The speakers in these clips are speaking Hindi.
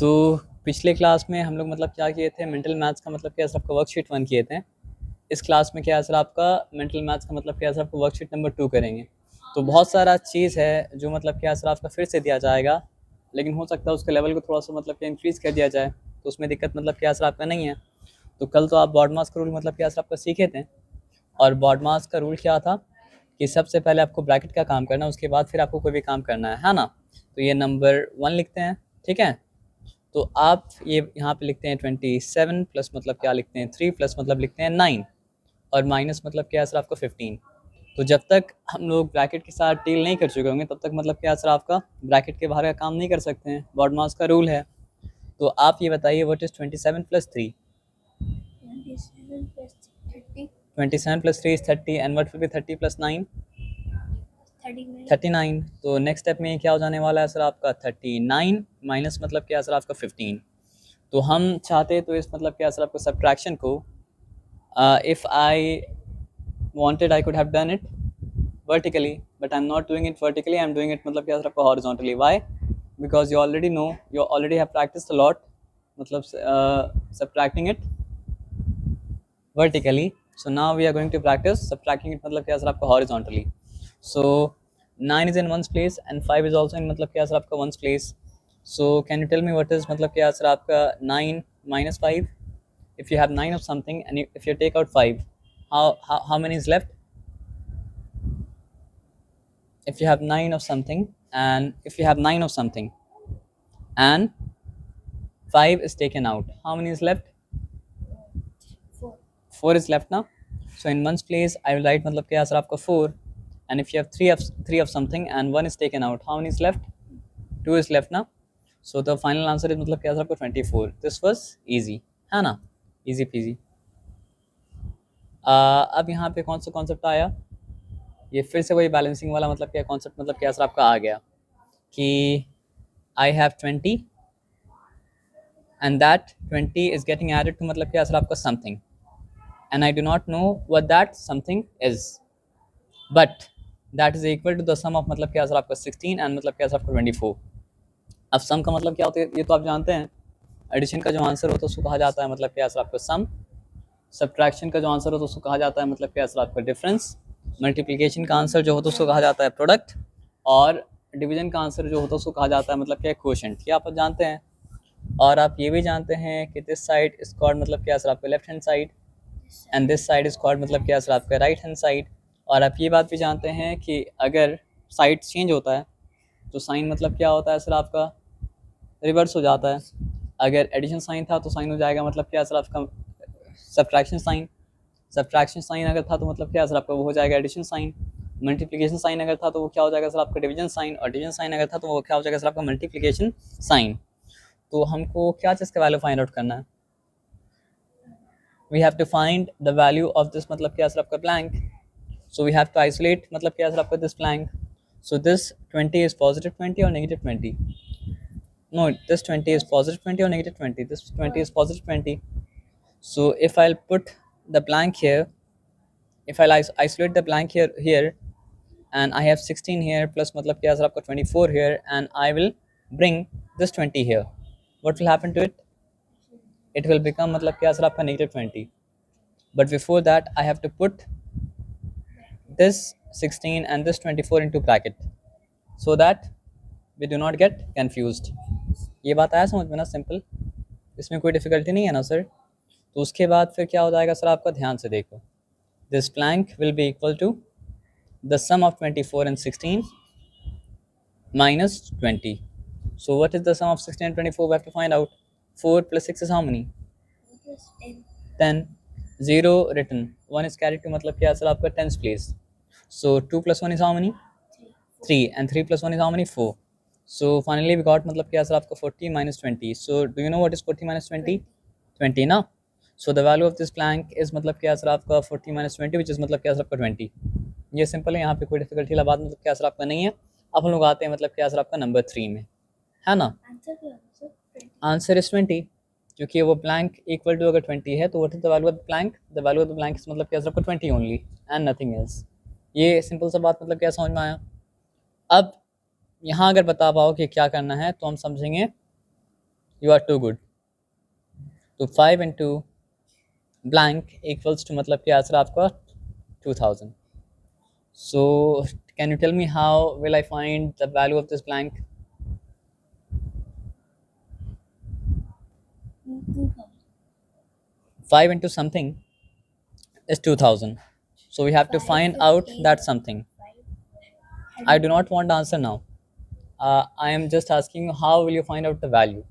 तो पिछले क्लास में हम लोग मतलब क्या किए थे, मेंटल मैथ्स का मतलब क्या सर आपका वर्कशीट 1 किए थे। इस क्लास में क्या है सर आपका मेंटल मैथ्स का मतलब क्या है सर आपको वर्कशीट नंबर 2 करेंगे। तो बहुत सारा चीज़ है जो मतलब क्या है सर आपका फिर से दिया जाएगा, लेकिन हो सकता है उसके लेवल को थोड़ा सा मतलब क्या इंक्रीज़ कर दिया जाए, तो उसमें दिक्कत मतलब क्या सर आपका नहीं है। तो कल तो आप बॉडमास का रूल मतलब क्या सर आपका सीखे थे, और बॉडमास का रूल क्या था कि सबसे पहले आपको ब्रैकेट का काम करना है, उसके बाद फिर आपको कोई भी काम करना है ना। तो ये नंबर 1 लिखते हैं, ठीक है। तो आप ये यहाँ पे लिखते हैं 27 प्लस मतलब क्या लिखते हैं 3 प्लस मतलब लिखते हैं 9, और माइनस मतलब क्या है सर आपका 15। तो जब तक हम लोग ब्रैकेट के साथ डील नहीं कर चुके होंगे तब तक मतलब क्या है सर आपका ब्रैकेट के बाहर का काम नहीं कर सकते हैं, बॉडमास का रूल है। तो आप ये बताइए what is 27 plus 3। 27 plus 30, 27 plus 3 is 30 and what will be 30 plus 9 39. 39। तो नेक्स्ट स्टेप में क्या हो जाने वाला है सर आपका 39 माइनस मतलब क्या है सर आपका 15। तो हम चाहते तो इस मतलब क्या है सर आपको सब्ट्रैक्शन को if I wanted I could have done it vertically, but I'm not doing it vertically, I'm doing it मतलब क्या सर आपको horizontally. Why? Because you already have practiced a lot मतलब subtracting it vertically. So now we are going to practice subtracting it मतलब क्या सर आपको horizontally. So 9 is in ones place and 5 is also in मतलब क्या सर आपका ones place. So can you tell me what is मतलब क्या सर आपका 9 minus 5? If you have 9 of something and if you take out 5, how many is left? If you have 9 of something, and if you have 9 of something and 5 is taken out, how many is left? 4. 4 is left now. So in ones place I will write मतलब क्या सर आपका 4, and if you have 3 of something and 1 is taken out, how many is left? 2 is left now. So the final answer is मतलब क्या सर आपको 24. This was easy है ना, easy peasy. अब यहाँ पे कौन सा कॉन्सेप्ट आया, ये फिर से वही बैलेंसिंग वाला मतलब क्या कॉन्सेप्ट मतलब क्या सर आपका आ गया कि I have 20 and that 20 is getting added to मतलब क्या सर आपका something, and I do not know what that something is, but that is equal to the sum of मतलब क्या सर आपका 16 and मतलब क्या सर आपका 24. अब सम का मतलब क्या होता है ये तो आप जानते हैं, एडिशन का जो आंसर होता है उसको कहा जाता है मतलब क्या सर आपका सम, सब्ट्रैक्शन का जो आंसर होता है उसको कहा जाता है मतलब क्या सर आपका डिफरेंस, मल्टीप्लिकेशन का आंसर जो होता है उसको कहा जाता है प्रोडक्ट, और डिवीजन का आंसर जो होता है उसको कहा जाता है मतलब क्या क्वोशंट, ये आप जानते हैं। और आप ये भी जानते हैं कि दिस साइड इज कॉल्ड मतलब क्या सर आपका left hand side, and this side is called मतलब क्या सर आपका राइट हैंड साइड। और आप ये बात भी जानते हैं कि अगर साइड चेंज होता है तो साइन मतलब क्या होता है सर आपका रिवर्स हो जाता है। अगर एडिशन साइन था तो साइन हो जाएगा मतलब क्या सर आपका सब्ट्रैक्शन साइन, सब्ट्रैक्शन साइन अगर था तो मतलब क्या सर आपका वो हो जाएगा एडिशन साइन, मल्टीप्लिकेशन साइन अगर था तो वो क्या हो जाएगा सर आपका डिवीजन साइन, और डिवीजन साइन अगर था तो वो क्या हो जाएगा सर आपका मल्टीप्लिकेशन साइन। तो हमको क्या चीज़ का वैल्यू फाइंड आउट करना है, we have to find the value of this मतलब क्या सर आपका blank. So we have to isolate मतलब क्या सर आपका this blank. So this 20 is positive 20 और negative 20, no this 20 is positive 20 or negative 20, this 20 is positive 20. So if I'll put the blank here, if I'll isolate the blank here and I have 16 here plus मतलब क्या सर आपका 24 here, and I will bring this 20 here, what will happen to it? It will become मतलब क्या सर आपका negative 20. But before that I have to put this 16 and this 24 into bracket so that we do not get confused. ये बात आया समझ में ना, सिंपल, इसमें कोई डिफिकल्टी नहीं है ना सर। तो उसके बाद फिर क्या हो जाएगा सर आपका, ध्यान से देखो, this blank will be equal to the sum of 24 and 16 minus 20. So what is the sum of 16 and 24? We have to find out. 4 plus 6 is how many? 10. 10. 0 written, 1 is carried to मतलब क्या सर आपका tens place. So 2 plus 1 is how many? 3. And 3 plus 1 is how many? 4. So finally we got मतलब क्या सर आपका 40 minus 20. So do you know what is 40 minus 20? 20 ना. So the value of this blank is मतलब क्या सर आपका 40 minus 20, which is मतलब क्या सर आपका 20. ये सिंपल है, यहाँ पे कोई डिफिकल्टी वाला बात मतलब क्या सर आपका नहीं है। अब हम लोग आते हैं मतलब क्या सर आपका नंबर 3 में, है ना। Answer क्या होगा सर? 20. आंसर इज 20, क्योंकि वो ब्लैंक इक्वल टू अगर 20 है तो what is the value of the blank, the value of the blank मतलब क्या सर आपका 20 ओनली एंड नथिंग एल्स। ये सिंपल सा बात मतलब क्या समझ में आया। अब यहाँ अगर बता पाओ कि क्या करना है तो हम समझेंगे You are too good. तो 5 into blank equals to मतलब क्या आंसर आपका 2000. So can you tell me how will I find the value of this blank? 2000. 5 into something is 2000. So we have to find out that something. I do not want the answer now. I am just asking you how will you find out the value.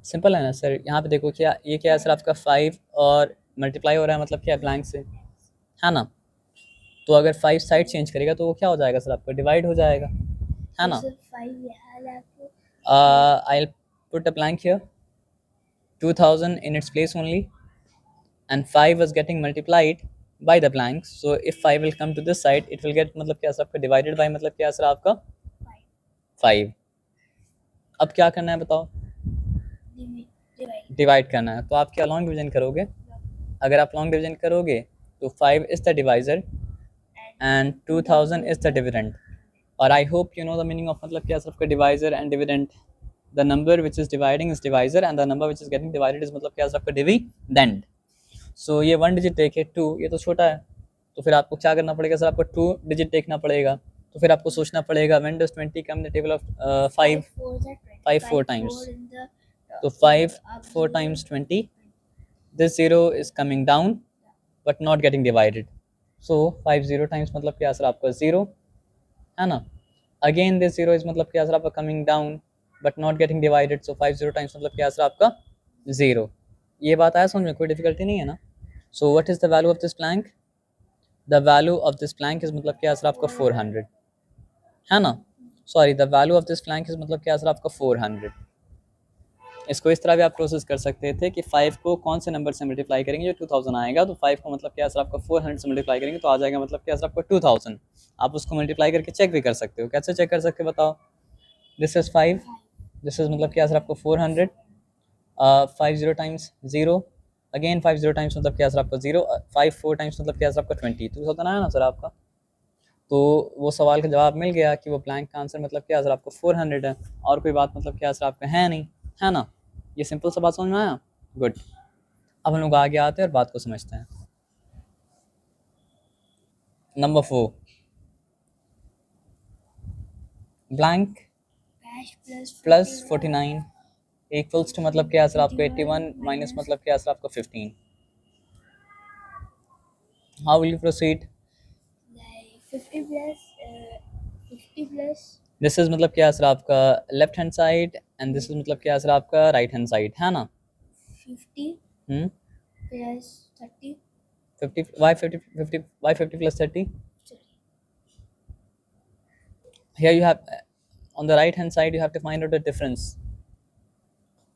Simple है ना सर. यहाँ पे देखो क्या ये क्या है सर आपका 5 और मल्टीप्लाई हो रहा है मतलब क्या है ब्लैंक से, है ना. तो अगर 5 साइड चेंज करेगा तो वो क्या हो जाएगा सर आपका डिवाइड हो जाएगा, है ना. So 5 यहाँ लाके I'll put a blank here, 2000 in its place only, and 5 was getting multiplied by the blank. So if 5 will come to this side, it will get मतलब क्या सर आपका divided by मतलब क्या सर आपका 5. अब क्या करना है बताओ. divide. डिवाइड करना है. तो आप क्या लॉन्ग डिवीजन करोगे. अगर आप लॉन्ग डिवीजन करोगे तो 5 is the divisor and 2000 is the dividend. और I hope you know the meaning of मतलब क्या सर आपका divisor and dividend. The number which is dividing is divisor and the number which is getting divided is मतलब क्या सर आपका dividend. So ये 1 डिजिट टेक है 2, ये तो छोटा है. तो फिर आपको क्या करना पड़ेगा सर आपको 2 डिजिट देखना पड़ेगा. तो फिर आपको सोचना पड़ेगा when does 20 come in the table of 5. 5 4 times. तो 5 4 times 20. This 0 is coming down but not getting divided. So 5 0 times मतलब क्या सर आपका 0, है ना. Again this 0 is मतलब क्या सर आपका coming down but not getting divided. So 5 0 times मतलब क्या सर आपका 0. ये बात आया समझ में, कोई डिफिकल्टी नहीं है ना. So what is the value of this blank? The value of this blank is मतलब क्या सर आपका 400, है ना. Sorry, the value of this blank is मतलब क्या सर आपका 400. इसको इस तरह भी आप प्रोसेस कर सकते थे कि 5 को कौन से नंबर से मल्टीप्लाई करेंगे जो 2000 आएगा. तो 5 को मतलब क्या सर आपका 400 से मल्टीप्लाई करेंगे तो आ जाएगा मतलब क्या सर आपका 2000. आप उसको मल्टीप्लाई करके चेक भी कर सकते हो. कैसे चेक कर सकते हो बताओ. दिस इज 5, दिस इज मतलब क्या सर आपको 400. 5 0 टाइम्स 0, अगेन 5 0 टाइम्स मतलब क्या सर आपका 0, 5 4 टाइम्स मतलब क्या सर आपका 20. 2000 आया ना सर आपका. तो वो सवाल का जवाब मिल गया कि वो ब्लैंक का आंसर मतलब क्या सर आपको 400 है. और कोई बात मतलब क्या सर आपका है नहीं, है ना. ये सिंपल सा बात समझ में आया. गुड. अब हम लोग आगे आते हैं और बात को समझते हैं. Number 4, blank plus 49 equals to मतलब क्या सर आपको 81 माइनस मतलब क्या सर आपको 15. How will you proceed. like 50 plus 50 plus this is मतलब क्या सर आपका left hand side and this is मतलब क्या सर आपका राइट हैंड साइड, है ना. 50 plus 30. 50 why 50 plus 30. Sorry. Here you have on the right hand side you have to find out the difference.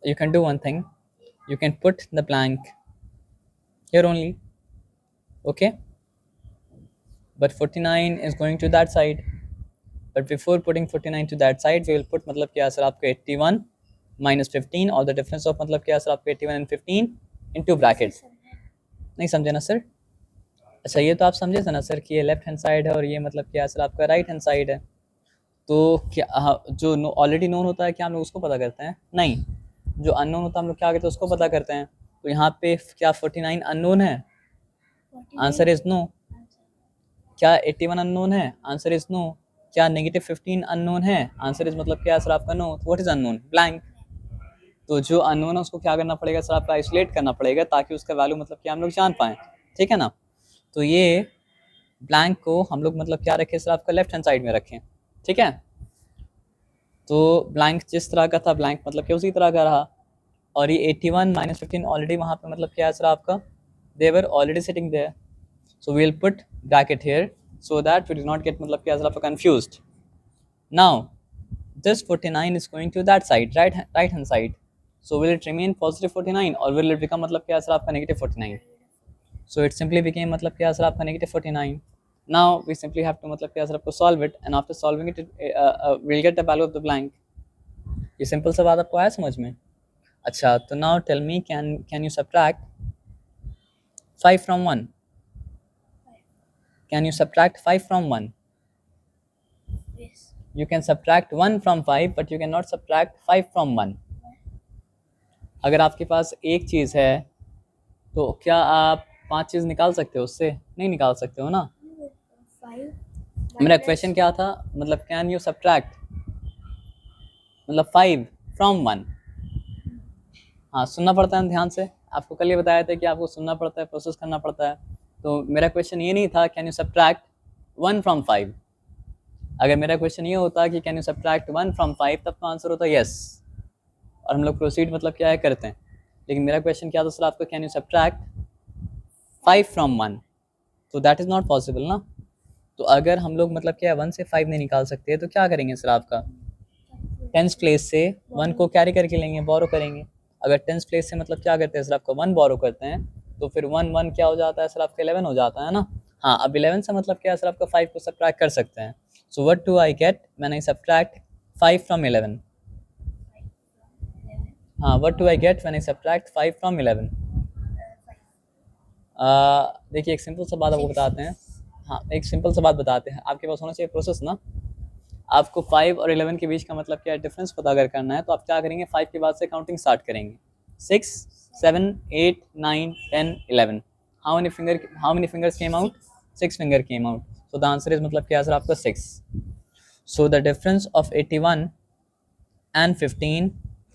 You can do one thing, you can put the blank here only, okay, but 49 is going to that side. But before putting 49 to that side we will put मतलब क्या सर आपका 81 minus 15 और the difference of मतलब क्या सर आपका 81 and 15 into bracket. नहीं समझे ना सर. अच्छा ये तो आप समझे थे ना सर कि ये लेफ्ट हैंड साइड है और ये मतलब क्या सर आपका राइट हैंड साइड है. तो क्या जो ऑलरेडी नोन होता है क्या हम लोग उसको पता करते हैं. नहीं, जो अननोन होता है हम लोग क्या करते हैं उसको पता करते हैं. तो यहाँ पे क्या 49 अननोन है. Answer is no. क्या 81 अननोन है. Answer is no. क्या नेगेटिव 15 अननोन है. आंसर इज मतलब क्या सर आपका no. What is unknown. Blank. तो जो अननोन है उसको क्या करना पड़ेगा सर आपका आइसोलेट करना पड़ेगा ताकि उसका वैल्यू मतलब क्या हम लोग जान पाएँ. ठीक है ना. तो ये ब्लैंक को हम लोग मतलब क्या रखें सर आपका लेफ्ट हैंड साइड में रखें. ठीक है. तो ब्लैंक जिस तरह का था ब्लैंक मतलब क्या उसी तरह का रहा. और ये 81 माइनस 15 ऑलरेडी वहाँ पे मतलब क्या है सर आपका they were already sitting there. So we will put bracket here so that we do not get मतलब क्या सर आपका confused. Now this 49 is going to that side, right hand side. So will it remain positive 49 or will it become मतलब क्या सर आपका negative 49. So it simply became मतलब क्या सर आपका negative 49. Now we simply have to मतलब क्या सर आपको solve it and after solving it we'll get the value of the blank. ये सिंपल सा बात आपको आया समझ में. अच्छा तो now tell me can you subtract 5 from 1. Can you subtract 5 from 1. Yes. You can subtract 1 from 5 but you cannot subtract 5 from 1. अगर आपके पास एक चीज़ है तो क्या आप 5 चीज़ निकाल सकते हो उससे? नहीं निकाल सकते हो ना. 5 मेरा क्वेश्चन क्या था, मतलब कैन यू सब्ट्रैक्ट, मतलब 5 फ्रॉम 1. हाँ, सुनना पड़ता है ध्यान से. आपको कल ये बताया था कि आपको सुनना पड़ता है, प्रोसेस करना पड़ता है. तो मेरा क्वेश्चन ये नहीं था कैन यू सब्ट्रैक्ट 1 फ्रॉम 5. अगर मेरा क्वेश्चन ये होता कि कैन यू सब्ट्रैक्ट 1 फ्रॉम 5 तब तो आंसर होता यस, और हम लोग प्रोसीड मतलब क्या है करते हैं. लेकिन मेरा क्वेश्चन क्या था सर आपको, कैन यू सब्ट्रैक्ट 5 फ्रॉम 1, तो दैट इज़ नॉट पॉसिबल ना. तो अगर हम लोग मतलब क्या 1 से 5 नहीं निकाल सकते तो क्या करेंगे सर आपका, टेंस प्लेस से 1 को कैरी करके लेंगे, बोरो करेंगे. अगर टेंस प्लेस से मतलब क्या करते हैं सर आपका 1 बोरो करते हैं तो फिर 1 1 क्या हो जाता है सर आपका 11 हो जाता है ना. हाँ, अब 11 से मतलब क्या है सर आपका 5 को सब्ट्रैक्ट कर सकते हैं. So what do I get when I subtract 5 from 11. हाँ, what do I get when I subtract 5 from 11. देखिए एक सिंपल सा बात आपको बताते हैं. हाँ, एक सिंपल सा बात बताते हैं. आपके पास होना चाहिए प्रोसेस ना. आपको 5 और 11 के बीच का मतलब क्या है डिफरेंस पता अगर करना है तो आप क्या करेंगे, 5 के बाद से काउंटिंग स्टार्ट करेंगे. 6 7 8 9 10 11. How many fingers came out, 6 finger came out. So the answer is मतलब क्या सर आपका 6. So the difference of 81 and 15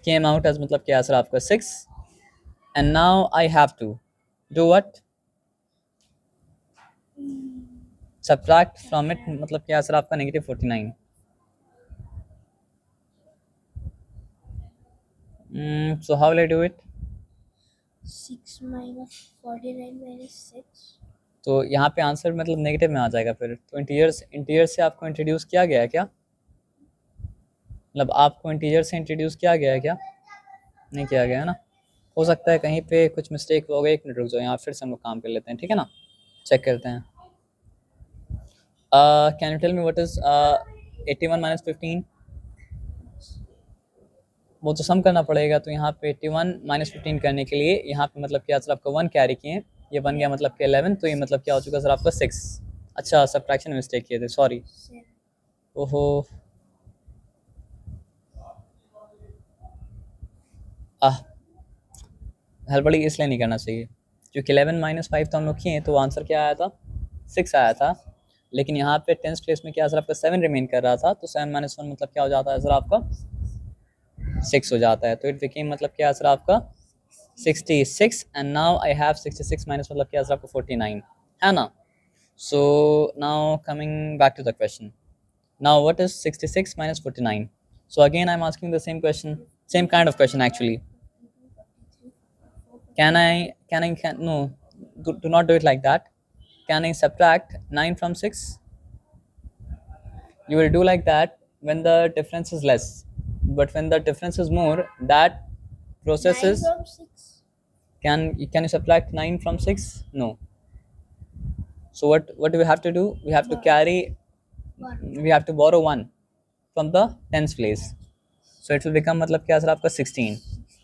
came out as मतलब क्या सर आपका 6. And now I have to do what, subtract from it मतलब क्या सर आपका -49. So how will I do it? 6 minus 49 minus 6. तो यहाँ पे आंसर मतलब नेगेटिव में आ जाएगा फिर. तो इंटीजर से आपको इंट्रोड्यूस किया गया है क्या, मतलब आपको इंटीजर से इंट्रोड्यूस किया गया है क्या, नहीं किया गया है ना. हो सकता है कहीं पे कुछ मिस्टेक हो गई. 1 मिनट रुक जाओ, यहाँ फिर से हम लोग काम कर लेते हैं, ठीक है ना. चेक करते हैं. Can you tell me what is 81 minus 15. वो तो सम करना पड़ेगा. तो यहाँ पे 81 माइनस 15 करने के लिए यहाँ पे मतलब क्या सर आपका 1 कैरी किए, ये बन गया मतलब कि 11. तो ये मतलब क्या हो चुका सर आपका 6. अच्छा, सब्ट्रैक्शन मिस्टेक किए थे, सॉरी. 7. ओहो, हड़बड़ी इसलिए नहीं करना चाहिए क्योंकि 11 माइनस 5 तो हम लोग किए तो आंसर क्या आया था, 6 आया था. लेकिन यहाँ पे टेंस प्लेस में क्या सर आपका 7 रिमेन कर रहा था. तो 7 माइनस 1 मतलब क्या हो जाता है सर आपका 6 हो जाता है. तो इट बिकेम मतलब क्या सर आपका 66. And now I have 66 minus मतलब क्या सर आपका 49 है ना. So now coming back to the question. Now what is 66 minus 49. So again I am asking the same question, same kind of question actually. Can no, do not do it like that. Can I subtract 9 from 6? You will do like that when the difference is less, but when the difference is more, that process 9 is, from 6. can you subtract 9 from 6? No. So what do we have to do, we have to carry, 1. we have to borrow 1 from the tens place. So it will become मतलब क्या सर आपका 16.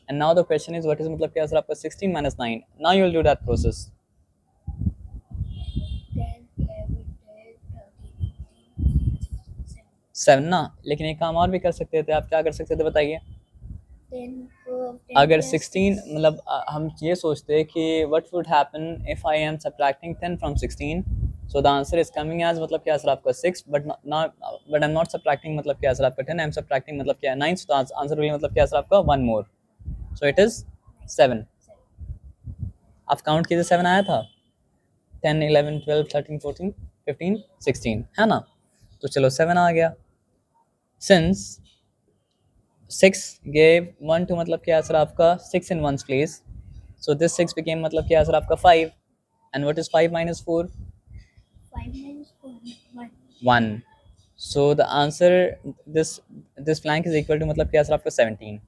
And now the question is what is मतलब क्या सर आपका 16 minus 9. Now you will do that process. 10, 11, 12, 13, 14, 7 ना. लेकिन एक काम और भी कर सकते थे आप, क्या कर सकते थे बताइए. 10 को 10 अगर plus 16 6. मतलब हम ये सोचते कि what would happen if I am subtracting 10 from 16. So the answer is coming as मतलब क्या सर आपका 6, but I'm not subtracting मतलब क्या सर आपका 10, I'm subtracting मतलब क्या 9. So the answer will be मतलब क्या सर आपका 1 more. So it is 7. आप काउंट कीजिए 7 आया था, 10 11 12 13 14 15 16 है ना. तो चलो 7 आ गया. Since 6 gave 1 to मतलब क्या सर आपका 6 in one's place. So this 6 became मतलब क्या सर आपका 5. And what is 5 minus 4? 5 minus 4. 1. 1. So the answer, this blank is equal to मतलब क्या सर आपका 17.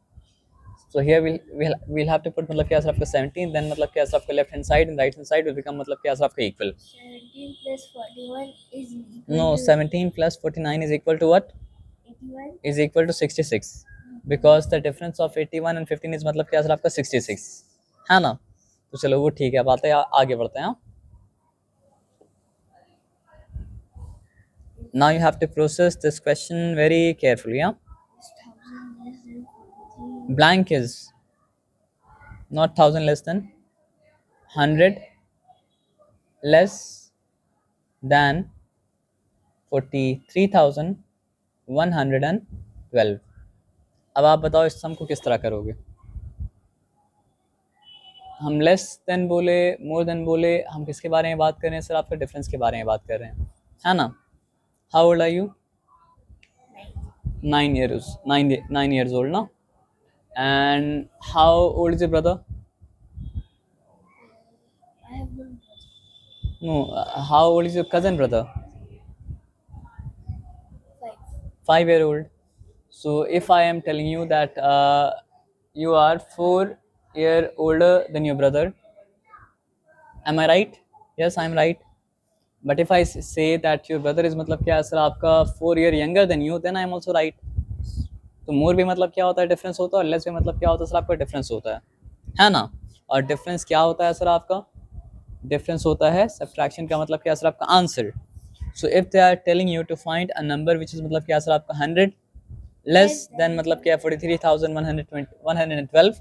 So here we'll have to put मतलब क्या सर आपका 17. Then मतलब क्या सर आपका left hand side and right hand side will become मतलब क्या सर आपका equal. 17 plus 41 is equal No, to 17 plus 49 is equal to what? 81. Is equal to 66. Because the difference of 81 and 15 is मतलब क्या सर आपका 66 है ना. तो चलो वो ठीक है, अब आते हैं आगे बढ़ते हैं. Now you have to process this question very carefully. Yeah, Is 1000 less than 43? blank is not 1000 less than 100 less than 43,112. अब आप बताओ इस सम को किस तरह करोगे? हम लेस देन बोले, मोर देन बोले, हम किसके बारे में बात कर रहे हैं सर? आपके डिफरेंस के बारे में बात कर रहे हैं, है ना? How old are you? 9 years old ना? And how old is your brother? I have no brother. No, how old is your cousin brother? 5. 5-year old. So if I am telling you that you are 4 year older than your brother, am I right? Yes, I am right. But if I say that your brother is मतलब क्या सर आपका 4 year younger than you, then I am also right. तो मोर भी मतलब क्या होता है? डिफरेंस होता है। और लेस भी मतलब क्या होता है सर? आपका डिफरेंस होता है ना? और डिफरेंस क्या होता है सर आपका? डिफरेंस होता है सब्ट्रैक्शन का मतलब क्या सर? आपका answer. So if they are telling you to find a number which is मतलब क्या सर आपका 100 लेस देन मतलब क्या 43,112,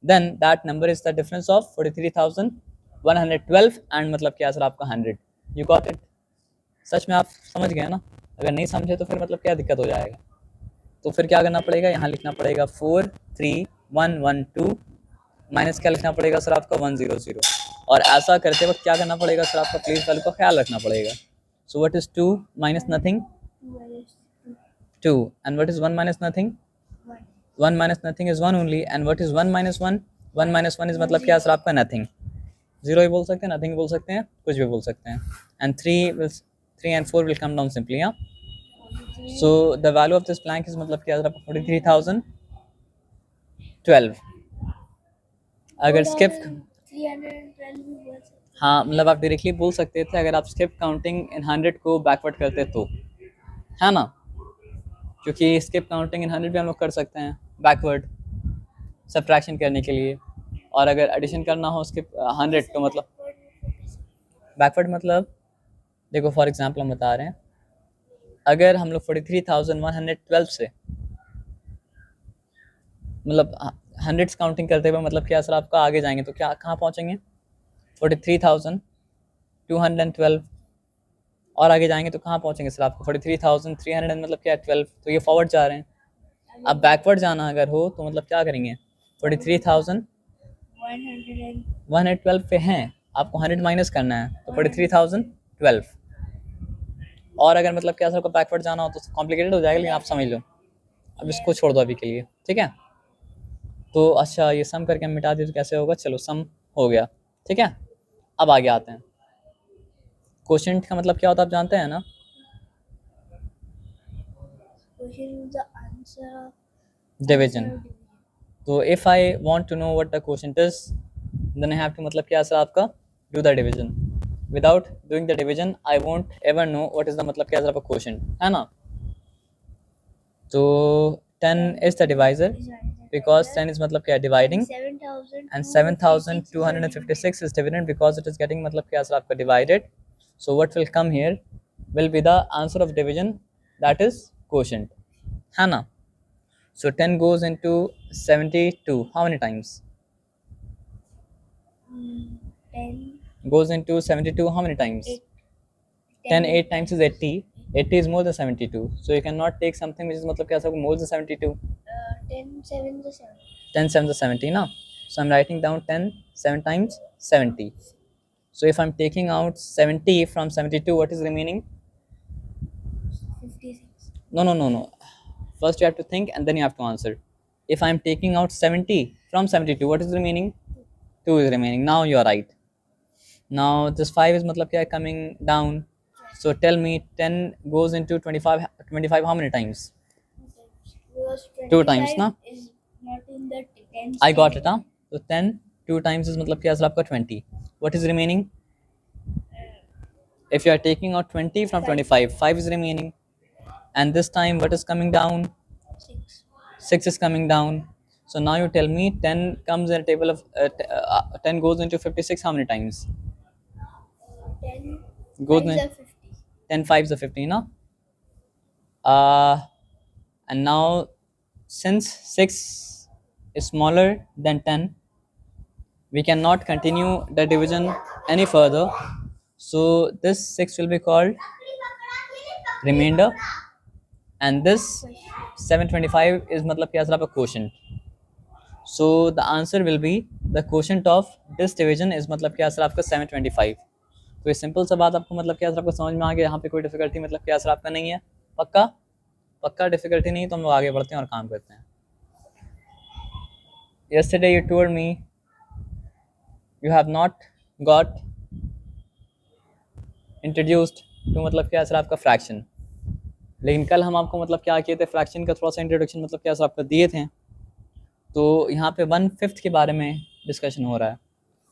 then that number is the difference of 43,112 and मतलब क्या सर आपका 100. You got it? सच में आप समझ गए ना? अगर नहीं समझे तो फिर मतलब क्या दिक्कत हो जाएगा? तो फिर क्या करना पड़ेगा? यहाँ लिखना पड़ेगा 43112 माइनस क्या लिखना पड़ेगा सर आपका 100. और ऐसा करते वक्त क्या करना पड़ेगा सर आपका? प्लेस वैल्यू का ख्याल रखना पड़ेगा. So what is 2 minus nothing? 2 minus 2. 2. And what is 1 minus nothing? 1. 1 minus nothing is 1 only. And what is 1 minus 1? 1 minus 1 is मतलब क्या सर आपका? nothing. 0 भी बोल सकते हैं, nothing बोल सकते हैं, कुछ भी बोल सकते हैं. And 3 and 4 will come down simply. Yeah. 43. So the value of this blank is मतलब क्या सर आपका? 43,012. अगर skip 312 भी बोल सकते हैं. हाँ मतलब आप डायरेक्टली बोल सकते थे अगर आप स्किप काउंटिंग इन 100 को बैकवर्ड करते तो, है ना? क्योंकि स्किप काउंटिंग इन 100 भी हम लोग कर सकते हैं बैकवर्ड सब्ट्रैक्शन करने के लिए. और अगर एडिशन करना हो स्किप 100 तो मतलब बैकवर्ड मतलब देखो फॉर एग्जांपल हम बता रहे हैं, अगर हम लोग 43,112 से मतलब 100 काउंटिंग करते हुए मतलब क्या सर आपका आगे जाएंगे तो क्या कहाँ पहुँचेंगे? 43,212. और आगे जाएंगे तो कहाँ पहुँचेंगे सर आपको? 43,300 मतलब क्या 12. तो ये फॉरवर्ड जा रहे हैं. अब बैकवर्ड जाना अगर हो तो मतलब क्या करेंगे? 43,112 पे हैं, आपको 100 माइनस करना है तो 43,012. और अगर मतलब क्या सर को बैकवर्ड जाना हो तो कॉम्प्लिकेटेड हो जाएगा, लेकिन आप समझ लो. अब इसको छोड़ दो अभी के लिए, ठीक है? तो अच्छा ये सम करके हम मिटा दिए तो कैसे होगा? चलो सम हो गया, ठीक है? अब आगे आते हैं. क्वोशिएंट का मतलब क्या होता है आप जानते हैं ना? Question is the answer of division. answer of division. तो if I want to know what the quotient is then I have to मतलब क्या सर आपका? Do the division. Without doing the division I won't ever know what is the मतलब क्या सर आपका क्वोशिएंट, है ना? तो 10 is the divisor because 10 is मतलब क्या? dividing. 7,000 And 7,256 is dividend because it is getting मतलब क्या सर आपका? divided. So what will come here will be the answer of division, that is quotient, है ना? So 10 goes into 72 how many times? 10. Goes into 72 how many times? 10 8 times is 80. 80 is more than 72, so you cannot take something which is मतलब क्या sir more than 72. 10 7 the 7. 10 7 is 70 ना. So I'm writing down 10 7 times 70. So if I'm taking out 70 from 72, what is remaining? 56. No. First you have to think and then you have to answer. If I'm taking out 70 from 72, what is remaining? 2 is remaining. Now you are right. Now this 5 is मतलब क्या है? Coming down. So tell me 10 goes into 25 how many times? Because 2 times 25 ना. is not in the 10. I got it, huh? So 10 2 times is मतलब क्या सर आपका? 20. What is remaining? If you are taking out 20 from 25, 5 is remaining. And this time what is coming down? 6. 6 is coming down. So now you tell me 10 comes in a table of 10 goes into 56 how many times? 10 Goes times in are 50. 10 5s are 50 ना. And now since 6 is smaller than 10, we cannot continue the division any further, so this 6 will be called remainder, and this 725 is मतलब क्या सर आपका quotient. So the answer will be the quotient of this division is मतलब क्या सर आपका 725. तो ये सिंपल सा बात आपको मतलब क्या सर आपको समझ में आ गया, यहाँ पे कोई डिफिकल्टी मतलब क्या सर आपका नहीं है, पक्का पक्का डिफिकल्टी नहीं, तो हम लोग आगे बढ़ते हैं और काम करते हैं. Yesterday you told me you have not got introduced to मतलब क्या सर आपका फ्रैक्शन, लेकिन कल हम आपको मतलब क्या किए थे, फ्रैक्शन का थोड़ा सा इंट्रोडक्शन मतलब क्या सर आपका दिए थे. तो यहाँ पे 1/5 के बारे में डिस्कशन हो रहा है,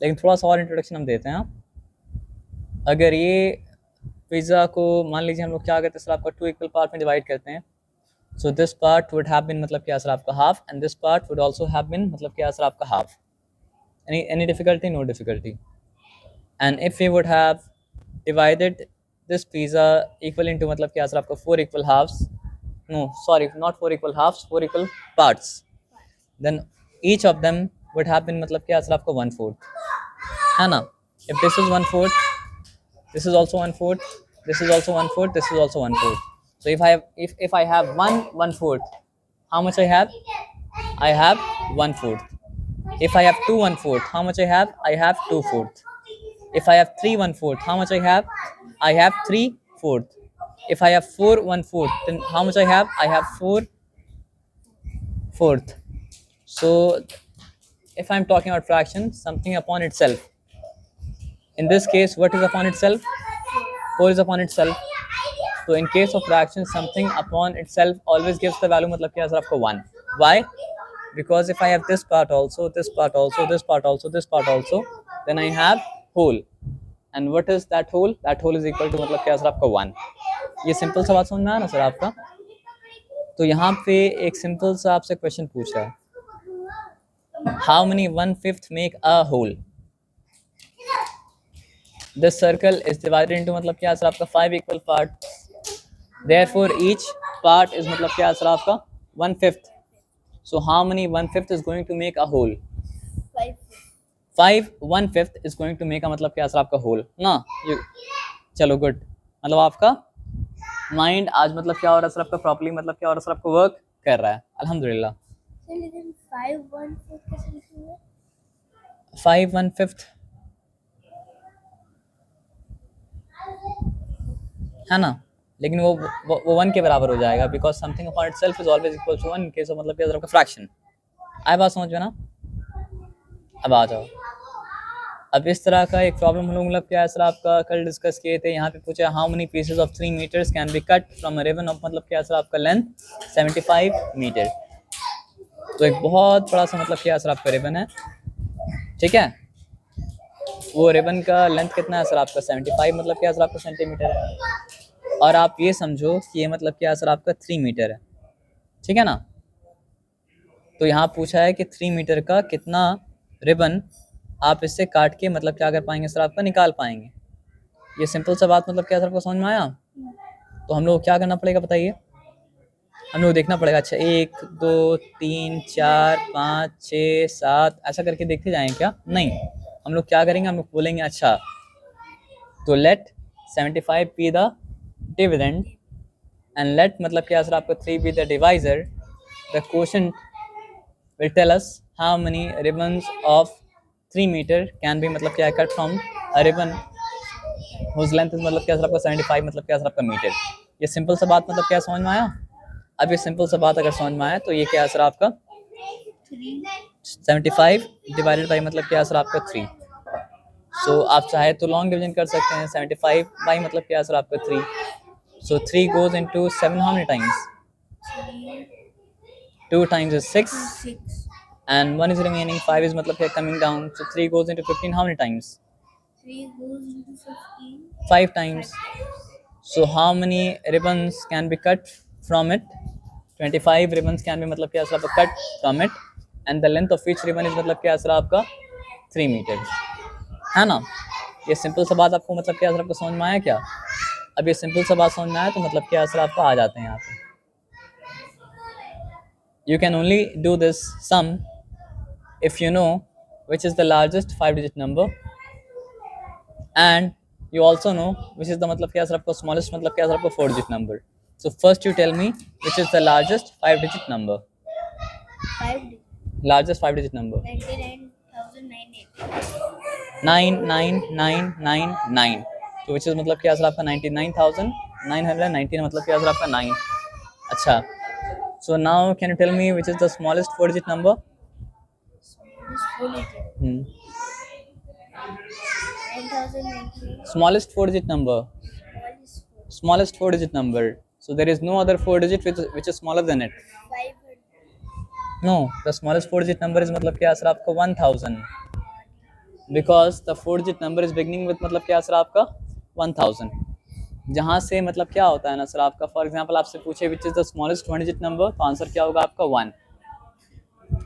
लेकिन थोड़ा सा और इंट्रोडक्शन हम देते हैं. अगर ये पिज़्ज़ा को मान लीजिए हम लोग क्या करते हैं सर आपका 2 इक्वल पार्ट में डिवाइड करते हैं, so this part would have been मतलब क्या सर आपका half, and this part would also have been मतलब क्या सर आपका half. Any difficulty? No difficulty. And if we would have divided this pizza equal into मतलब क्या सर आपका 4 equal halves, no sorry not 4 equal halves, 4 equal parts, then each of them would have been मतलब क्या सर आपका 1/4 है ना. if this is 1/4, this is also 1/4, this is also 1/4, this is also 1/4. so if I have 1/4, how much I have? I have 1/4. if I have 2/4, how much I have? I have 2/4. if I have 3/4, how much I have? I have 3/4. if I have 4/4, then how much I have? I have 4/4. So if I'm talking about fraction, something upon itself, in this case what is upon itself? 4 is upon itself. So in case of fraction, something upon itself always gives the value मतलब क्या सर आपको 1. Why? Because if I have this part also, this part also, this part also, this part also, then I have whole. And what is that whole? That whole is equal to मतलब क्या सर आपका 1. ये सिंपल सा बात समझ में आया ना सर आपका. तो यहाँ पे एक सिंपल सा आपसे क्वेश्चन पूछा है, how many 1/5 make a whole? This circle is divided into मतलब क्या सर आपका 5 equal parts. Therefore each part is मतलब क्या सर आपका 1/5. So how many 1/5 is going to make a whole? 5 1/5 is going to make a मतलब क्या सर आपका whole ना. चलो गुड, मतलब आपका माइंड आज मतलब क्या हो रहा है सर आपका प्रॉपर्ली मतलब क्या हो रहा है सर आपका वर्क कर रहा है, अल्हम्दुलिल्लाह. लेकिन 5/1/4 कैसे लिखेंगे? 5/1/5 है ना, लेकिन वो 1 के बराबर हो जाएगा, because something upon itself is always equal to 1 in case of मतलब क्या आपका फ्रैक्शन. आए बात समझ में ना. अब आ जाओ, अब इस तरह का एक प्रॉब्लम हम लोग मतलब क्या है सर आपका कल डिस्कस किए थे. यहाँ पे पूछा how many pieces of 3 metres can be cut from a ribbon of मतलब क्या सर आपका लेंथ 75 मीटर. तो एक बहुत बड़ा सा मतलब क्या सर आपका रिबन है, ठीक है. वो रिबन का लेंथ कितना है सर आपका 75 मतलब क्या सर आपका सेंटीमीटर है, और आप ये समझो कि ये मतलब क्या सर आपका 3 मीटर है, ठीक है ना. तो यहाँ पूछा है कि 3 मीटर का कितना रिबन आप इससे काट के मतलब क्या कर पाएंगे सर आपका निकाल पाएंगे. ये सिंपल सा बात मतलब क्या सर आपको समझ में आया. तो हम लोग क्या करना पड़ेगा बताइए, हम लोग देखना पड़ेगा. अच्छा 1 2 3 4 5 6 7 ऐसा करके देखते जाएं क्या? नहीं, हम लोग क्या करेंगे, हम लोग बोलेंगे अच्छा तो let 75 be the dividend and let मतलब क्या सर आपको 3 be the divisor. The quotient will tell us how many ribbons of 3 metre can be मतलब क्या cut from a ribbon whose length is मतलब क्या सर आपका 75 मतलब क्या सर आपका मीटर. ये सिंपल सा बात मतलब क्या समझ में आया. अब ये सिंपल सा बात अगर समझ में आया तो ये क्या सर आपका 75 डिवाइडेड बाई मतलब क्या सर आपका 3. सो आप चाहे तो लॉन्ग डिवीजन कर सकते हैं. 75 बाई मतलब क्या सर आपका 3. सो 3 goes into 7 how many times? 2 times is 6 and 1 is remaining. 5 is मतलब क्या coming down. So 3 goes into 15 how many times? 3 goes into 15. 5 times. So how many ribbons can be cut from it? 25 ribbons can be मतलब क्या सर आपका cut from it, and the length of each ribbon is मतलब क्या सर आपका 3 meters है ना. ये सिंपल सा बात आपको मतलब क्या सर आपको समझ में आया क्या. अब ये सिंपल सा बात समझ में आया तो मतलब क्या सर आपका आ जाते हैं यहाँ पे. You can only do this sum if you know which is the largest 5-digit number, and you also know which is the मतलब क्या सर आपको smallest मतलब क्या सर आपको 4-digit number. So first you tell me which is the largest 5-digit number. 5 Largest 5-digit number. 99,980. 99999. तो which is मतलब क्या सर आपका 99,990 मतलब क्या सर आपका 9. अच्छा. So now can you tell me which is the smallest 4-digit number? Smallest 4-digit. 9,098. Smallest 4-digit number. Smallest 4-digit number. So there is no other 4-digit which is smaller than it. 500. No, the smallest 4-digit number is मतलब क्या सर आपका 1000. Because the 4-digit number is beginning with मतलब क्या सर आपका 1000. जहाँ से मतलब क्या होता है ना सर आपका, फॉर एग्जांपल आपसे पूछे विच is the smallest 1-digit number, तो आंसर क्या होगा आपका 1.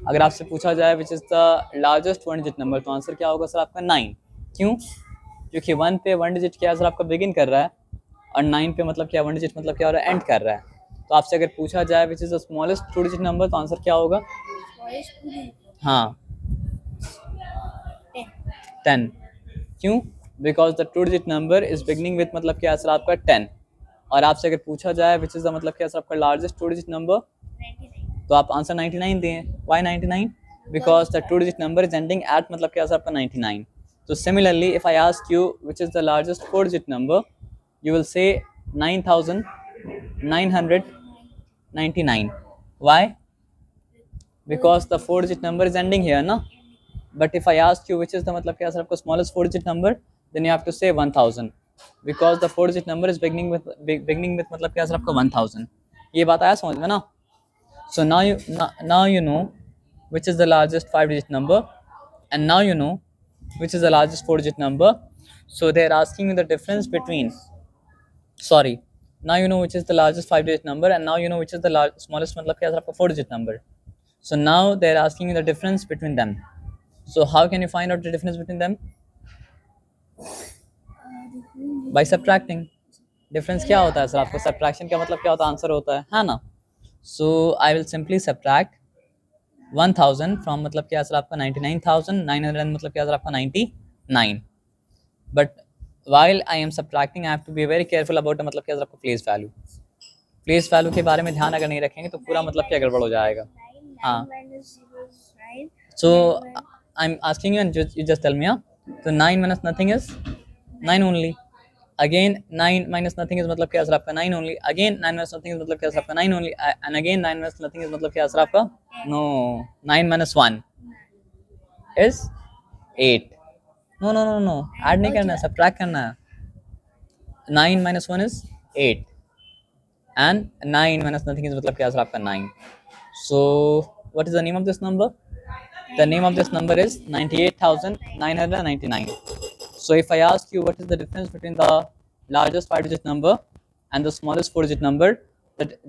अगर आपसे पूछा जाए विच is the largest 1-digit number, तो आंसर क्या होगा सर आपका 9. क्यों? क्योंकि 1 पे 1-digit क्या सर आपका बिगिन कर रहा है, और 9 पे मतलब क्या 1-digit मतलब क्या हो रहा है, एंड कर रहा है. तो आपसे अगर पूछा जाए विच is the smallest 2-digit number, तो आंसर क्या होगा? Smallest 2-digit. हाँ, 10. 10. क्यों? Because the 2-digit number is beginning with मतलब क्या सर आपका 10. और आपसे अगर पूछा जाए विच इज़ द मतलब क्या सर आपका लार्जेस्ट 2-digit नंबर, 99. तो आप आंसर 99 दिए. Why 99? Because the 2-digit number is ending at मतलब क्या सर आपका 99. तो similarly if I ask you which is the largest 4-digit number, you will say 9,999. Why? Because the 4-digit number is ending here, na? But if I ask you which is the मतलब क्या सर आपका smallest 4-digit number, then you have to say 1000. Because the 4-digit number is beginning with मतलब क्या सर आपका 1000. ये बात आया समझ में ना? So now you know which is the largest 5-digit number, and now you know which is the largest 4-digit number. So they are asking you the difference between. Sorry, now you know which is the largest 5-digit number, and now you know which is the smallest मतलब क्या सर आपका 4-digit number. So now they are asking you the difference between them. So how can you find out the difference between them? By subtracting. Difference क्या होता है सर आपको? Subtraction का मतलब क्या होता है? आंसर होता है ना? So I will simply subtract 1000 from मतलब क्या सर आपका 99,900 मतलब क्या सर आपका 99. But while I am subtracting, I have to be very careful about the मतलब क्या सर आपका place value. Place value के बारे में ध्यान अगर नहीं रखेंगे तो पूरा मतलब क्या गड़बड़ हो जाएगा. हाँ. 9 minus 0 is 9. So I'm asking you and you just tell me. So 9 minus nothing is 9 only. Again 9 minus nothing is मतलब क्या सर आपका 9 only. Again 9 minus nothing is मतलब क्या सर आपका 9 only. And again 9 minus nothing is मतलब क्या सर आपका? No. 9 minus 1 is 8. No. Add नहीं करना है, subtract करना है. 9 minus 1 is 8. And 9 minus nothing is मतलब क्या सर आपका 9. So what is the name of this number? The name of this number is 98,999. So if I ask you what is the difference between the largest 5-digit number and the smallest 4-digit number,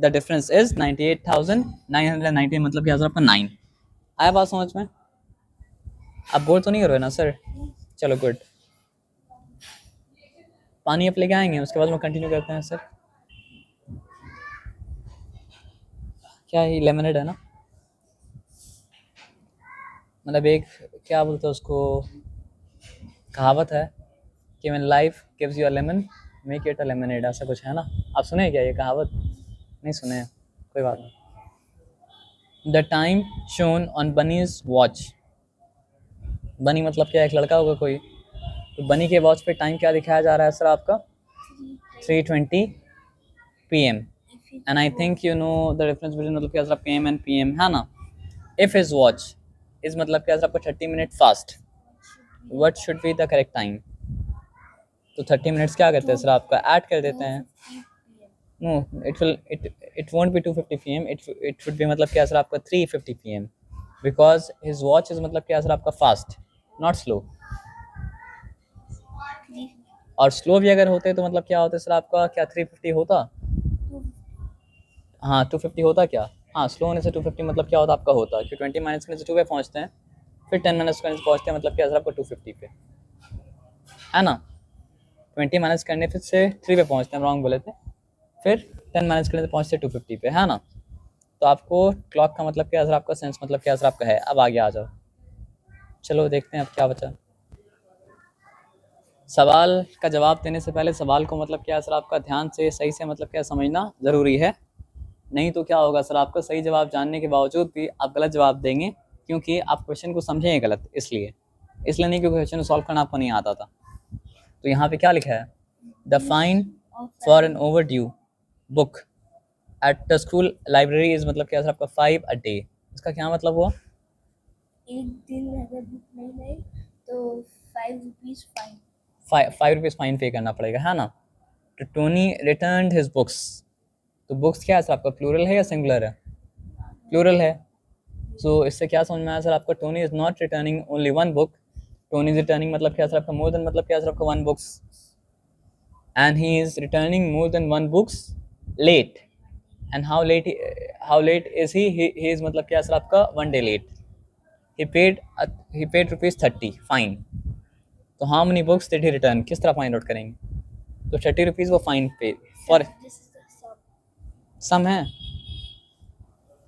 the difference is 98,990 मतलब क्या सर आपका 9. आया बात समझ में? आप बोर तो नहीं हो रहे ना सर? चलो गुड. पानी आप लेके आएंगे, उसके बाद हम कंटिन्यू करते हैं सर. क्या ही लेमनेड है ना, मतलब एक क्या बोलते हैं उसको, कहावत है कि when life gives you a lemon make it a lemonade, ऐसा कुछ है ना. आप सुने क्या ये कहावत? नहीं सुने हैं, कोई बात नहीं. The time shown on Bunny's watch. बनी मतलब क्या, एक लड़का होगा कोई, तो बनी के वॉच पे टाइम क्या दिखाया जा रहा है सर आपका? 3:20 PM. And I think you know the difference between मतलब क्या सर PM and PM है ना. If his watch is मतलब क्या सर आपका 30 minutes fast, what should be the correct time? तो 30 मिनट्स क्या करते हैं सर आपका? ऐड कर देते हैं. No, it won't be 2:50 PM. It should be मतलब क्या सर आपका 3:50 PM. Because his watch is मतलब क्या सर आपका फास्ट, नॉट स्लो. और स्लो भी अगर होते तो मतलब क्या होता है सर आपका? क्या 3:50 होता? हाँ 2:50 होता क्या? हाँ, स्लो होने से 2:50 मतलब क्या होता आपका होता, कि 20 माइनस करने से 2 पे पहुँचते हैं, फिर 10 माइनस करने से पहुँचते हैं मतलब क्या सर आपको 2:50 पे, है ना. 20 माइनस करने फिर से 3 पे पहुँचते हैं, रॉन्ग बोले थे, फिर 10 माइनस करने से पहुँचते 2:50 पे, है ना. तो आपको क्लॉक का मतलब क्या सर आपका सेंस मतलब क्या सर आपका है। अब आगे आ जाओ, चलो देखते हैं अब क्या बचा। सवाल का जवाब देने से पहले सवाल को मतलब क्या सर आपका ध्यान से सही से मतलब क्या समझना ज़रूरी है, नहीं तो क्या होगा सर आपका सही जवाब जानने के बावजूद भी आप गलत जवाब देंगे, क्योंकि आप क्वेश्चन को समझेंगे गलत। इसलिए नहीं क्योंकि क्वेश्चन सॉल्व करना आपको नहीं आता था। तो यहाँ पे क्या लिखा है, the fine for an overdue book at the school library is मतलब क्या सर आपका 5 a day। इसका क्या मतलब हुआ, एक दिन अगर बुक नहीं लाई तो 5 रुपीज फाइन। 5 रुपीज़ फाइन पे करना पड़ेगा, है ना। तो टोनी रिटर्न हिज बुक्स, तो बुक्स क्या है सर आपका प्लूरल है या सिंगुलर है, प्लूरल है। सो इससे क्या समझ में आया सर आपका, Tony is not returning only one book, Tony is returning मतलब क्या सर आपका मोर देन मतलब क्या सर आपका one books, and he is returning more than one books late. And how late is he is मतलब क्या सर आपका 1 day late. he paid ₹30 fine. तो how many books did he return, किस तरह फाइंड आउट करेंगे, तो 30 रुपीज़ वो फाइन पे फॉर सम है,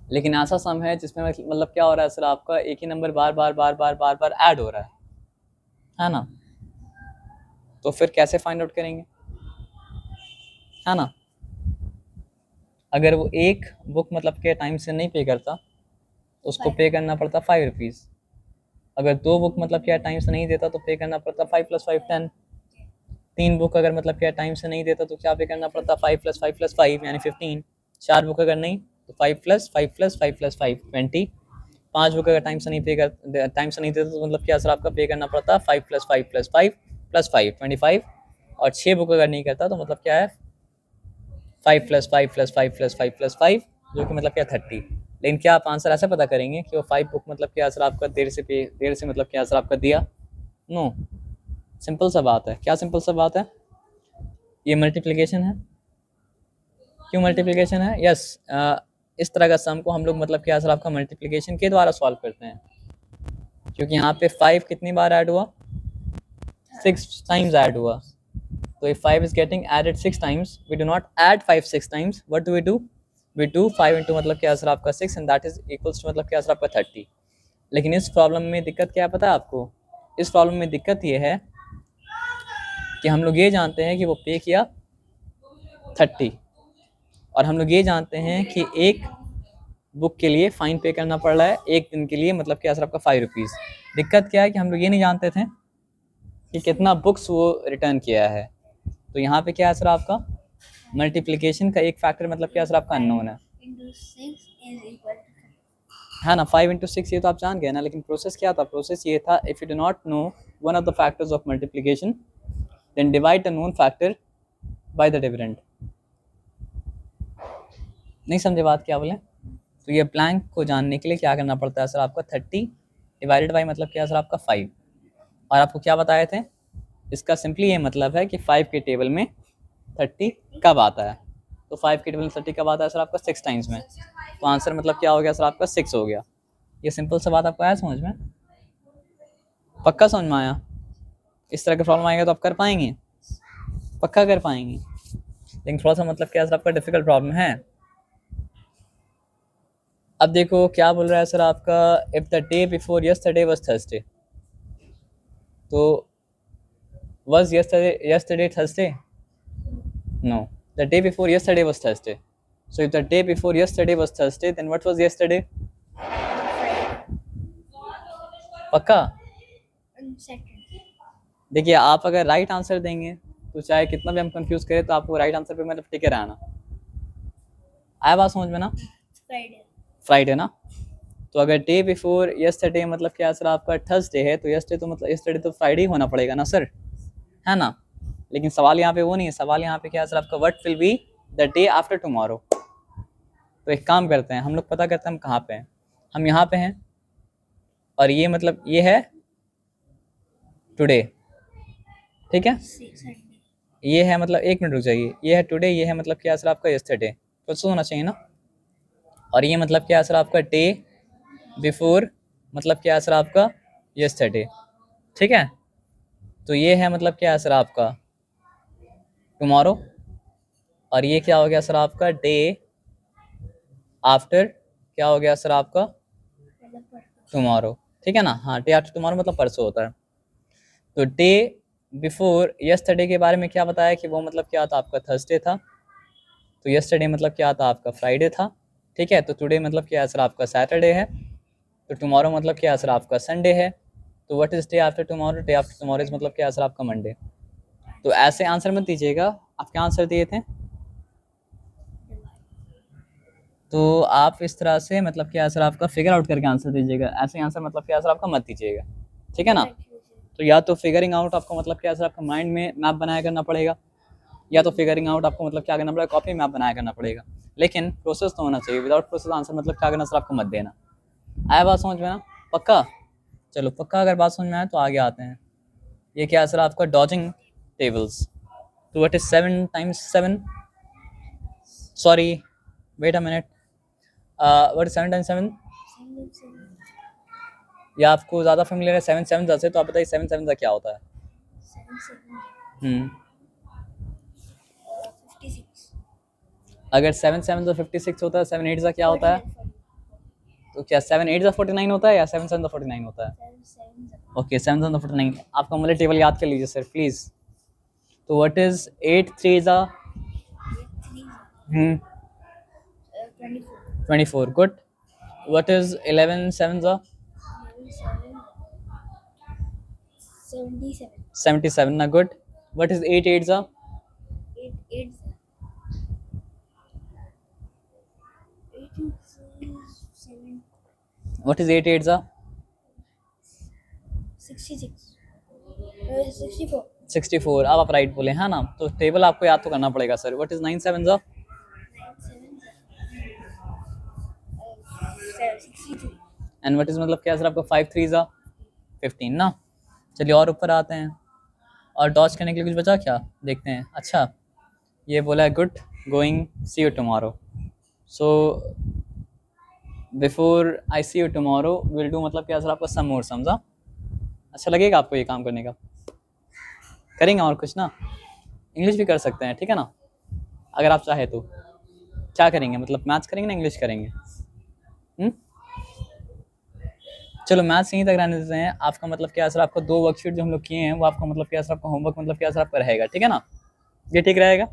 लेकिन ऐसा सम है जिसमें मतलब क्या हो रहा है सर आपका एक ही नंबर बार बार बार बार बार बार ऐड हो रहा है ना। तो फिर कैसे फाइंड आउट करेंगे, है ना। अगर वो एक बुक मतलब के टाइम से नहीं पे करता तो उसको पे करना पड़ता 5 रुपीज़। अगर 2 बुक मतलब क्या टाइम से नहीं देता तो पे करना पड़ता 5 + 5 10। 3 बुक अगर मतलब क्या टाइम से नहीं देता तो क्या पे करना पड़ता 5 + 5 + 5 यानी 15। 4 बुक अगर नहीं तो 5 + 5 + 5 + 5 20। 5 बुक अगर टाइम से नहीं देता तो मतलब क्या सर आपका पे करना पड़ता 5 + 5 + 5 + 5 25। और 6 बुक अगर नहीं करता तो मतलब क्या है 5 + 5 + 5 + 5 + 5 जो कि मतलब क्या 30। लेकिन क्या आप आंसर ऐसे पता करेंगे कि वो 5 बुक मतलब क्या सर आपका देर से मतलब क्या सर आपका दिया, नो। सिंपल सा बात है, क्या सिंपल सा बात है, ये मल्टीप्लिकेशन है। क्यों मल्टीप्लिकेशन है, यस। इस तरह का सम को हम लोग मतलब क्या सर आपका मल्टीप्लिकेशन के द्वारा सॉल्व करते हैं, क्योंकि यहाँ पे 5 कितनी बार ऐड हुआ, 6 टाइम्स ऐड हुआ। तो if 5 is getting added 6 times, we do not add 5 6 times, what do, we do 5 into मतलब क्या सर आपका 6 and that is equals to मतलब क्या सर आपका 30। लेकिन इस प्रॉब्लम में दिक्कत क्या है पता है आपको, इस प्रॉब्लम में दिक्कत ये है कि हम लोग ये जानते हैं कि वो पे किया 30, और हम लोग ये जानते हैं कि एक बुक के लिए फ़ाइन पे करना पड़ रहा है एक दिन के लिए मतलब क्या सर आपका 5 रुपीज़। दिक्कत क्या है कि हम लोग ये नहीं जानते थे कि कितना बुक्स वो रिटर्न किया है। तो यहाँ पे क्या है सर आपका मल्टीप्लिकेशन का एक फैक्टर मतलब क्या सर आपका अननोन है, है ना। 5 × 6 ये तो आप जान गए ना, लेकिन प्रोसेस क्या था, प्रोसेस ये था if you do not know one of the factors of multiplication then divide the known factor by the dividend. नहीं समझे बात क्या बोले, तो ये ब्लैंक को जानने के लिए क्या करना पड़ता है सर आपका 30 डिवाइडेड बाई मतलब क्या सर आपका 5। और आपको क्या बताए थे, इसका सिंपली ये मतलब है कि 5 के टेबल में 30 कब आता है, तो 5 के टेबल में 30 कब आता है सर आपका 6 टाइम्स में। तो आंसर मतलब क्या हो गया सर आपका 6 हो गया। ये सिंपल सा बात आपको आया समझ में, पक्का समझ में आया। इस तरह का प्रॉब्लम आएगा तो आप कर पाएंगे, पक्का कर पाएंगे, लेकिन थोड़ा सा मतलब क्या सर आपका डिफिकल्ट प्रॉब्लम है। अब देखो क्या बोल रहा है सर आपका, if the day before yesterday was Thursday, तो was yesterday Thursday? No, the day before yesterday was Thursday. So if the day before yesterday was Thursday, then what was yesterday? पक्का। देखिए आप अगर राइट आंसर देंगे तो चाहे कितना भी हम कंफ्यूज करें तो आपको राइट आंसर पे मतलब टिके रहना। आया बात समझ में ना, फ्राइडे ना। तो अगर डे बिफोर यस्टरडे मतलब क्या सर आपका थर्सडे है, तो यस्टरडे तो मतलब यस्टरडे तो फ्राइडे होना पड़ेगा ना सर, है ना। लेकिन सवाल यहाँ पे वो नहीं है, सवाल यहाँ पे क्या है सर आपका what will be the day after tomorrow. तो एक काम करते हैं हम लोग, पता करते हैं हम कहाँ पे हैं, हम यहाँ पे हैं और ये मतलब ये है टुडे, ठीक है। ये है मतलब एक मिनट रुक जाइए, ये है टुडे, ये है मतलब क्या सर आपका यस्टरडे, तो होना चाहिए ना। और ये मतलब क्या सर आपका डे बिफोर मतलब क्या सर आपका यस्टरडे, ठीक है। तो ये है मतलब क्या सर आपका टुमारो, और ये क्या हो गया सर आपका डे आफ्टर क्या हो गया सर आपका मतलब परसों। टुमारो, ठीक है ना। हाँ, डे आफ्टर टुमारो मतलब परसों होता है। तो डे बिफोर यस्टरडे के बारे में क्या बताया कि वो मतलब क्या था आपका थर्सडे था, तो यस्टरडे मतलब क्या था आपका फ्राइडे था, ठीक है। तो टुडे मतलब क्या है सर आपका सैटरडे है, तो टुमारो मतलब क्या है सर आपका संडे है। तो what is day after tomorrow, day after tomorrow is मतलब क्या है सर आपका मंडे। तो ऐसे आंसर मत दीजिएगा, आप क्या आंसर दिए थे, तो आप इस तरह से मतलब क्या सर आपका फिगर आउट करके आंसर दीजिएगा, ऐसे आंसर मतलब क्या सर आपका मत दीजिएगा, ठीक है ना। तो या तो फिगरिंग आउट आपको मतलब क्या सर आपका माइंड में मैप बनाया करना पड़ेगा, या तो फिगरिंग आउट आपको मतलब क्या करना पड़ेगा, कॉपी मैप बनाया करना पड़ेगा, लेकिन प्रोसेस तो होना चाहिए। विदाउट प्रोसेस आंसर मतलब क्या करना सर आपको मत देना। आया बात समझ में ना, पक्का। चलो पक्का, अगर बात समझ में आए तो आगे आते हैं। ये क्या है सर आपका डॉजिंग टेबल्स। तो what is 7 times 7, sorry wait a minute, what is 7 times 7, या आपको ज़्यादा फेमिलियर है 7 7 से, तो आप बताइए 7 7 क्या होता है। 7 56 अगर 7 7 56 होता है, 7 8 क्या होता है, तो क्या 7 8 49 होता है या 7 7 49 होता है। ओके 7 7 49, आपका मतलब टेबल याद कर लीजिए सर प्लीज़। तो what is 8 3 24, good. What is 11 7 77 ना, good. What is 8 8 what is 8 8 64, अब आप राइट बोले हैं ना। तो टेबल आपको याद तो करना पड़ेगा sir. What is 9 7 and what is मतलब क्या सर आपका 5 3 15 ना। चलिए और ऊपर आते हैं, और डॉज करने के लिए कुछ बचा क्या, देखते हैं। अच्छा ये बोला है good going see you tomorrow, so before I see you tomorrow will do मतलब क्या सर आपका सम मोर, समझा। अच्छा लगेगा आपको ये काम करने का, करेंगे और कुछ ना, इंग्लिश भी कर सकते हैं, ठीक है ना, अगर आप चाहे तो। क्या करेंगे मतलब मैथ्स करेंगे ना इंग्लिश करेंगे, चलो मैथ्स यहीं तक रहने देते हैं। आपका मतलब क्या सर आपको 2 वर्कशीट जो हम लोग किए हैं वो आपका मतलब क्या सर आपका होमवर्क मतलब क्या सर आपका रहेगा, ठीक है ना, ये ठीक रहेगा।